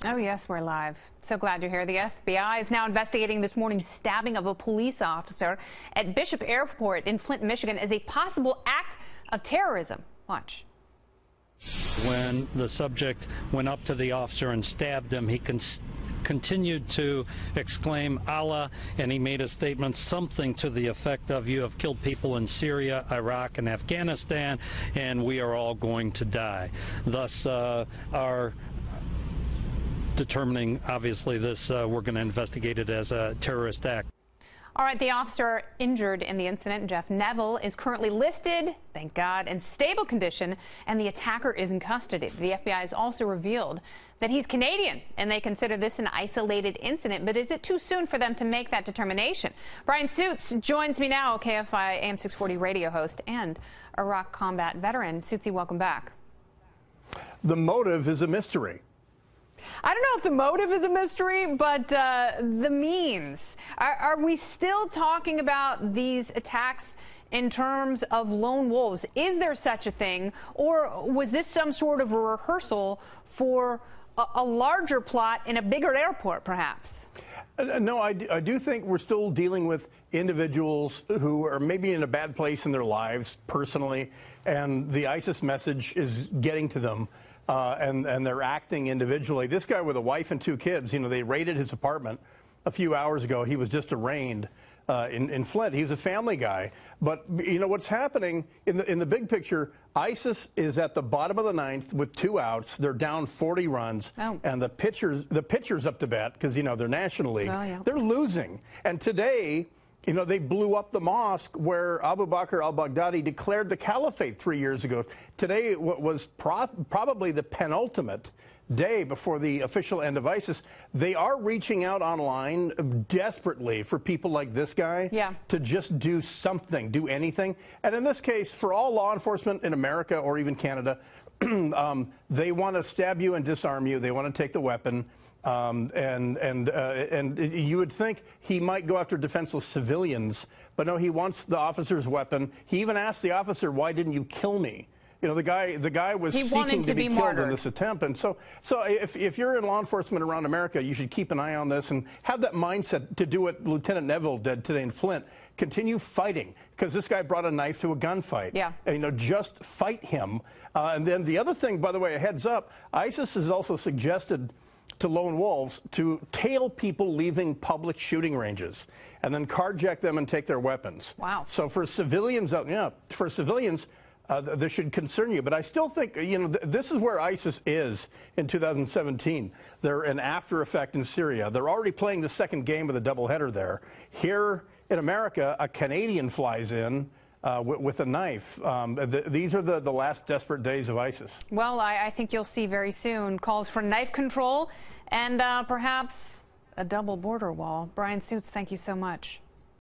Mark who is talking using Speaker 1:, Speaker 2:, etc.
Speaker 1: Oh, yes, we're live. So glad you're here. The FBI is now investigating this morning's stabbing of a police officer at Bishop Airport in Flint, Michigan as a possible act of terrorism. Watch.
Speaker 2: When the subject went up to the officer and stabbed him, he continued to exclaim Allah, and he made a statement something to the effect of, "You have killed people in Syria, Iraq, and Afghanistan, and we are all going to die." Thus, our determining, obviously, this, we're going to investigate it as a terrorist act.
Speaker 1: All right, the officer injured in the incident, Jeff Neville, is currently listed, thank God, in stable condition, and the attacker is in custody. The FBI has also revealed that he's Canadian, and they consider this an isolated incident. But is it too soon for them to make that determination? Bryan Suits joins me now, KFI AM 640 radio host and Iraq combat veteran. Suitsy, welcome back.
Speaker 3: The motive is a mystery.
Speaker 1: I don't know if the motive is a mystery, but the means. Are we still talking about these attacks in terms of lone wolves? Is there such a thing, or was this some sort of a rehearsal for a larger plot in a bigger airport, perhaps?
Speaker 3: No, I do think we're still dealing with individuals who are maybe in a bad place in their lives personally, and the ISIS message is getting to them. And they're acting individually. This guy with a wife and 2 kids, you know, they raided his apartment a few hours ago. He was just arraigned in Flint. He's a family guy. But, you know, what's happening in the big picture, ISIS is at the bottom of the 9th with 2 outs. They're down 40 runs. Oh. And the pitcher's up to bat because, you know, they're National League. Oh, yeah. They're losing. And today, you know, they blew up the mosque where Abu Bakr al-Baghdadi declared the caliphate 3 years ago. Today was probably the penultimate day before the official end of ISIS. They are reaching out online desperately for people like this guy to just do something, do anything. And in this case, for all law enforcement in America or even Canada, they want to stab you and disarm you. They want to take the weapon. And you would think he might go after defenseless civilians, but no, he wants the officer's weapon. He even asked the officer, "Why didn't you kill me?" You know, the guy was seeking to be killed in this attempt. And so if you're in law enforcement around America, you should keep an eye on this and have that mindset to do what Lieutenant Neville did today in Flint. Continue fighting, because this guy brought a knife to a gunfight. Yeah. And, you know, just fight him. And then the other thing, by the way, a heads up, ISIS has also suggested to lone wolves to tail people leaving public shooting ranges and then carjack them and take their weapons. Wow. So for civilians, this should concern you. But I still think, you know, this is where ISIS is in 2017. They're an after effect in Syria. They're already playing the second game of the doubleheader there. Here in America, a Canadian flies in with a knife. These are the last desperate days of ISIS. Well, I think you'll see very soon calls for knife control and perhaps a double border wall. Bryan Suits, thank you so much.